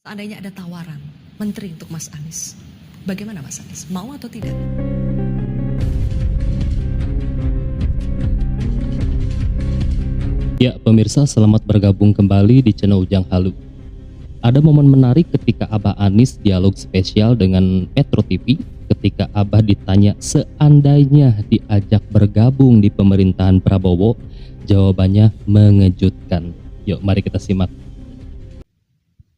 Seandainya ada tawaran menteri untuk Mas Anies, bagaimana Mas Anies? Mau atau tidak? Ya, pemirsa, selamat bergabung kembali di channel Ujang Halu. Ada momen menarik ketika Abah Anies dialog spesial dengan Metro TV ketika Abah ditanya seandainya diajak bergabung di pemerintahan Prabowo, jawabannya mengejutkan. Yuk, mari kita simak.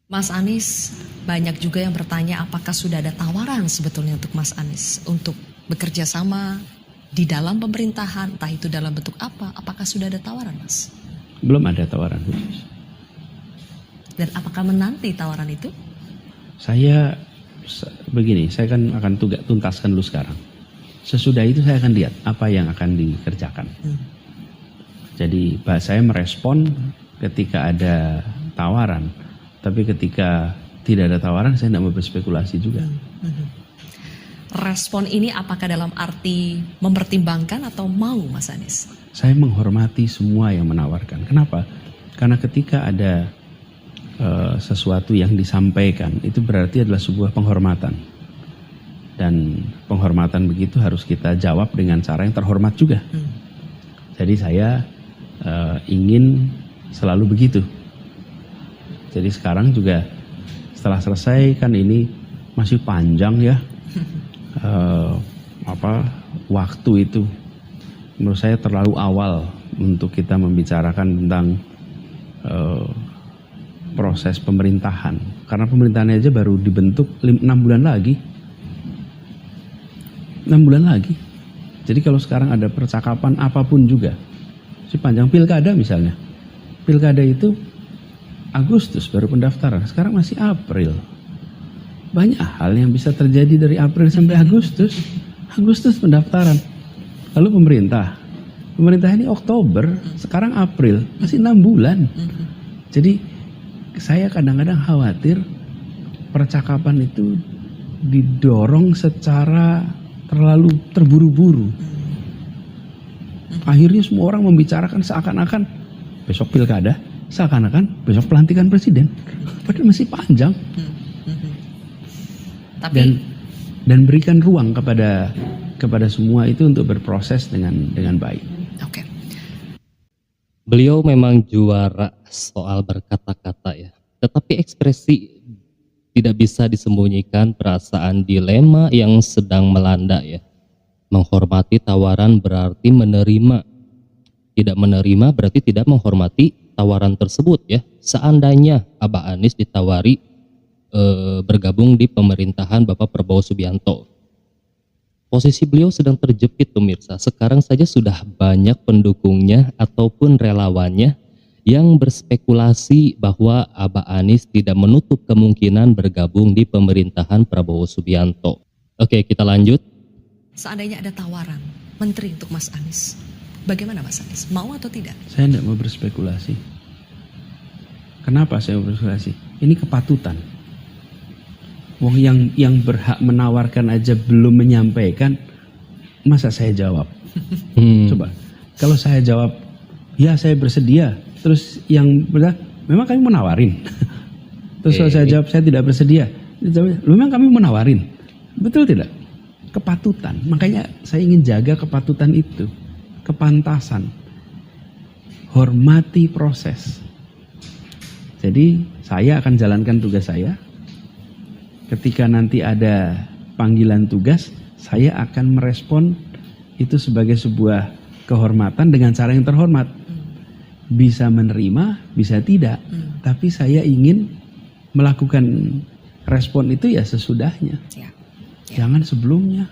Mas Anies, banyak juga yang bertanya apakah sudah ada tawaran sebetulnya untuk Mas Anies untuk bekerja sama di dalam pemerintahan, entah itu dalam bentuk apa, apakah sudah ada tawaran Mas? Belum ada tawaran khusus. Dan apakah menanti tawaran itu? Saya begini, saya akan tuntaskan dulu sekarang. Sesudah itu saya akan lihat apa yang akan dikerjakan. Jadi saya merespon ketika ada tawaran, tapi ketika tidak ada tawaran saya tidak mau berspekulasi juga. Respon ini apakah dalam arti mempertimbangkan atau mau Mas Anies? Saya menghormati semua yang menawarkan. Kenapa? Karena ketika ada sesuatu yang disampaikan, itu berarti adalah sebuah penghormatan. Dan penghormatan begitu harus kita jawab dengan cara yang terhormat juga. Jadi saya ingin selalu begitu. Jadi sekarang juga setelah selesai kan ini masih panjang ya. Waktu itu menurut saya terlalu awal untuk kita membicarakan tentang proses pemerintahan, karena pemerintahannya aja baru dibentuk 6 bulan lagi. 6 bulan lagi. Jadi kalau sekarang ada percakapan apapun juga, sepanjang pilkada misalnya, pilkada itu Agustus baru pendaftaran, sekarang masih April. Banyak hal yang bisa terjadi dari April sampai Agustus. Agustus pendaftaran. Lalu pemerintah ini Oktober, sekarang April, masih 6 bulan. Jadi saya kadang-kadang khawatir percakapan itu didorong secara terlalu terburu-buru. Akhirnya semua orang membicarakan seakan-akan besok pilkada, seakan-akan besok pelantikan presiden. Padahal masih panjang. Dan berikan ruang kepada semua itu untuk berproses dengan baik. Oke. Beliau memang juara soal berkata-kata ya, tetapi ekspresi tidak bisa disembunyikan perasaan dilema yang sedang melanda ya. Menghormati tawaran berarti menerima, tidak menerima berarti tidak menghormati tawaran tersebut ya. Seandainya Abah Anies ditawari bergabung di pemerintahan Bapak Prabowo Subianto, posisi beliau sedang terjepit pemirsa. Sekarang saja sudah banyak pendukungnya ataupun relawannya yang berspekulasi bahwa Abah Anies tidak menutup kemungkinan bergabung di pemerintahan Prabowo Subianto. Oke, kita lanjut. Seandainya ada tawaran menteri untuk Mas Anies, bagaimana Mas Anies? Mau atau tidak? Saya tidak mau berspekulasi. Kenapa saya mau berspekulasi? Ini kepatutan. Wong yang berhak menawarkan aja belum menyampaikan, masa saya jawab? Coba, kalau saya jawab, ya saya bersedia. Terus yang benar, memang kami menawarin. Terus kalau saya jawab, saya tidak bersedia. Memang kami menawarin. Betul tidak? Kepatutan. Makanya saya ingin jaga kepatutan itu. Kepantasan. Hormati proses. Jadi saya akan jalankan tugas saya. Ketika nanti ada panggilan tugas, saya akan merespon itu sebagai sebuah kehormatan dengan cara yang terhormat. Bisa menerima, bisa tidak. Tapi saya ingin melakukan respon itu ya sesudahnya. Jangan sebelumnya.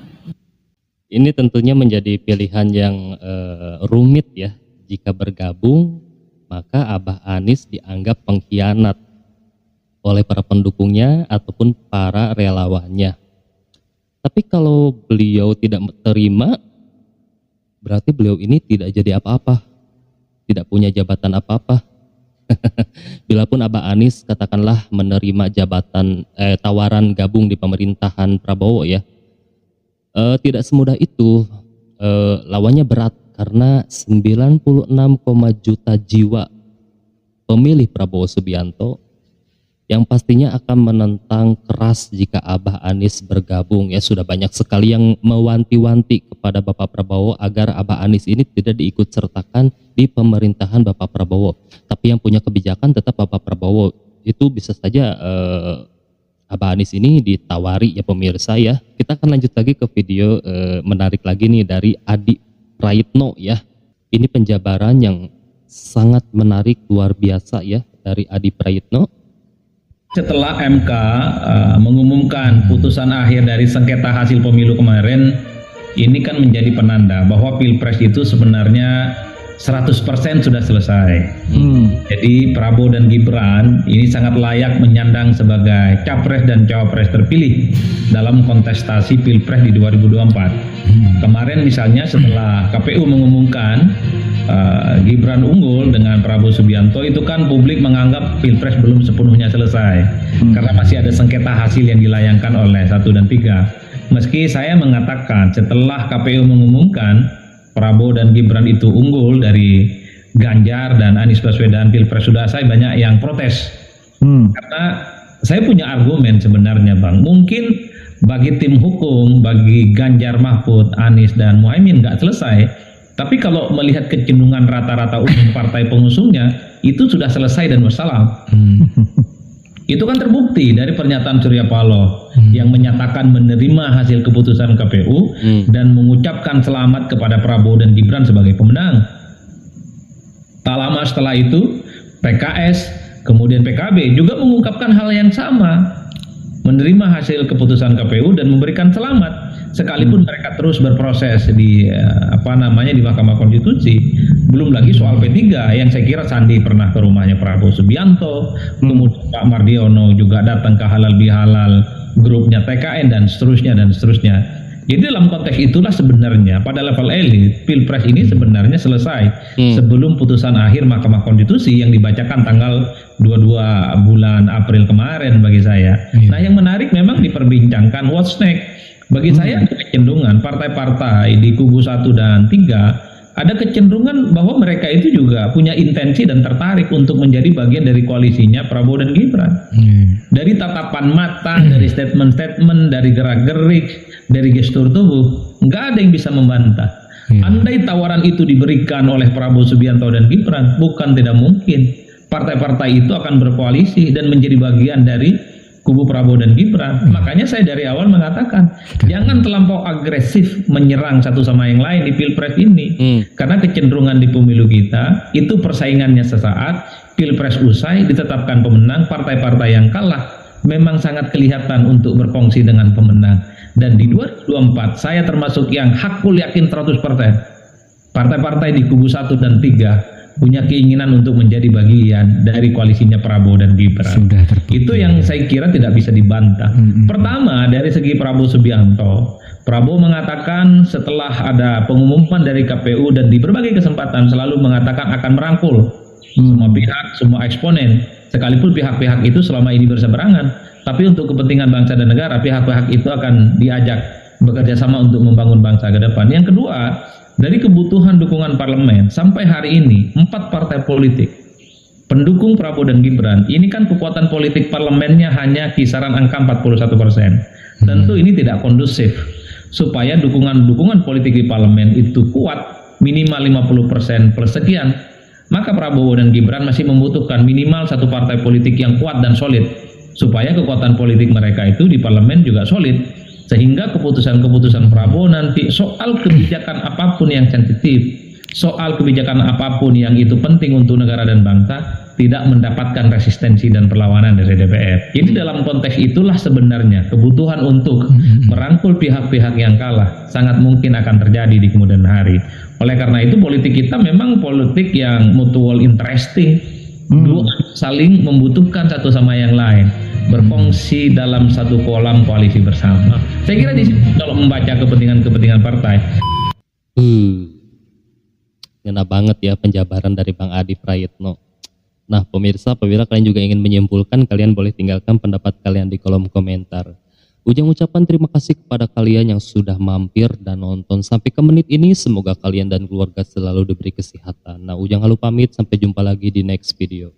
Ini tentunya menjadi pilihan yang rumit ya. Jika bergabung, maka Abah Anies dianggap pengkhianat oleh para pendukungnya ataupun para relawannya. Tapi kalau beliau tidak terima, berarti beliau ini tidak jadi apa-apa, tidak punya jabatan apa-apa. Bilapun Abah Anies katakanlah menerima jabatan tawaran gabung di pemerintahan Prabowo ya, tidak semudah itu. Lawannya berat karena 96, juta jiwa pemilih Prabowo Subianto yang pastinya akan menentang keras jika Abah Anies bergabung. Ya, sudah banyak sekali yang mewanti-wanti kepada Bapak Prabowo agar Abah Anies ini tidak diikut sertakan di pemerintahan Bapak Prabowo. Tapi yang punya kebijakan tetap Bapak Prabowo. Itu bisa saja Abah Anies ini ditawari ya pemirsa ya. Kita akan lanjut lagi ke video menarik lagi nih dari Adi Prayitno ya. Ini penjabaran yang sangat menarik, luar biasa ya dari Adi Prayitno. Setelah MK mengumumkan putusan akhir dari sengketa hasil pemilu kemarin, ini kan menjadi penanda bahwa Pilpres itu sebenarnya 100% sudah selesai. Jadi Prabowo dan Gibran ini sangat layak menyandang sebagai capres dan cawapres terpilih dalam kontestasi Pilpres di 2024. Kemarin misalnya setelah KPU mengumumkan Gibran unggul dengan Prabowo Subianto, itu kan publik menganggap Pilpres belum sepenuhnya selesai karena masih ada sengketa hasil yang dilayangkan oleh 1 dan 3. Meski saya mengatakan setelah KPU mengumumkan Prabowo dan Gibran itu unggul dari Ganjar dan Anies Baswedan, Pilpres sudah selesai, banyak yang protes. Karena saya punya argumen sebenarnya Bang, mungkin bagi tim hukum, bagi Ganjar Mahfud, Anies dan Muhaimin nggak selesai. Tapi kalau melihat kecenderungan rata-rata umum partai pengusungnya, itu sudah selesai dan wassalam. Itu kan terbukti dari pernyataan Surya Paloh yang menyatakan menerima hasil keputusan KPU dan mengucapkan selamat kepada Prabowo dan Gibran sebagai pemenang. Tak lama setelah itu, PKS, kemudian PKB juga mengungkapkan hal yang sama, menerima hasil keputusan KPU dan memberikan selamat. Sekalipun mereka terus berproses di di Mahkamah Konstitusi. Belum lagi soal P3 yang saya kira Sandi pernah ke rumahnya Prabowo Subianto, kemudian Pak Mardiono juga datang ke halal bihalal grupnya TKN dan seterusnya dan seterusnya. Jadi dalam konteks itulah sebenarnya pada level elit Pilpres ini sebenarnya selesai sebelum putusan akhir Mahkamah Konstitusi yang dibacakan tanggal 22 bulan April kemarin bagi saya. Nah, yang menarik memang diperbincangkan what's next. Bagi saya ada kecenderungan partai-partai di kubu 1 dan 3 ada kecenderungan bahwa mereka itu juga punya intensi dan tertarik untuk menjadi bagian dari koalisinya Prabowo dan Gibran. Dari tatapan mata, dari statement-statement, dari gerak-gerik, dari gestur tubuh, nggak ada yang bisa membantah. Andai tawaran itu diberikan oleh Prabowo Subianto dan Gibran, bukan tidak mungkin partai-partai itu akan berkoalisi dan menjadi bagian dari kubu Prabowo dan Gibran. Makanya saya dari awal mengatakan jangan terlampau agresif menyerang satu sama yang lain di Pilpres ini. Karena kecenderungan di pemilu kita itu persaingannya sesaat, Pilpres usai ditetapkan pemenang, partai-partai yang kalah memang sangat kelihatan untuk berkongsi dengan pemenang. Dan di 2024 saya termasuk yang hakul yakin 100% partai-partai di kubu 1 dan 3 punya keinginan untuk menjadi bagian dari koalisinya Prabowo dan Gibran. Itu yang saya kira tidak bisa dibantah. Pertama, dari segi Prabowo Subianto, Prabowo mengatakan setelah ada pengumuman dari KPU dan di berbagai kesempatan selalu mengatakan akan merangkul semua pihak, semua eksponen, sekalipun pihak-pihak itu selama ini berseberangan, tapi untuk kepentingan bangsa dan negara, pihak-pihak itu akan diajak bekerja sama untuk membangun bangsa ke depan. Yang kedua, dari kebutuhan dukungan parlemen sampai hari ini 4 partai politik pendukung Prabowo dan Gibran ini kan kekuatan politik parlemennya hanya kisaran angka 41%. Tentu ini tidak kondusif supaya dukungan politik di parlemen itu kuat minimal 50% plus sekian. Maka Prabowo dan Gibran masih membutuhkan minimal satu partai politik yang kuat dan solid supaya kekuatan politik mereka itu di parlemen juga solid. Sehingga keputusan-keputusan Prabowo nanti soal kebijakan apapun yang sensitif, soal kebijakan apapun yang itu penting untuk negara dan bangsa, tidak mendapatkan resistensi dan perlawanan dari DPR. Jadi dalam konteks itulah sebenarnya kebutuhan untuk merangkul pihak-pihak yang kalah sangat mungkin akan terjadi di kemudian hari. Oleh karena itu politik kita memang politik yang mutual interesting, dua saling membutuhkan satu sama yang lain, berfungsi dalam satu kolam koalisi bersama. Saya kira di situ kalau membaca kepentingan partai. Ngena banget ya penjabaran dari Bang Adi Prayitno. Nah pemirsa, apabila kalian juga ingin menyimpulkan, kalian boleh tinggalkan pendapat kalian di kolom komentar. Ujang ucapan terima kasih kepada kalian yang sudah mampir dan nonton sampai ke menit ini. Semoga kalian dan keluarga selalu diberi kesehatan. Nah Ujang halu pamit, sampai jumpa lagi di next video.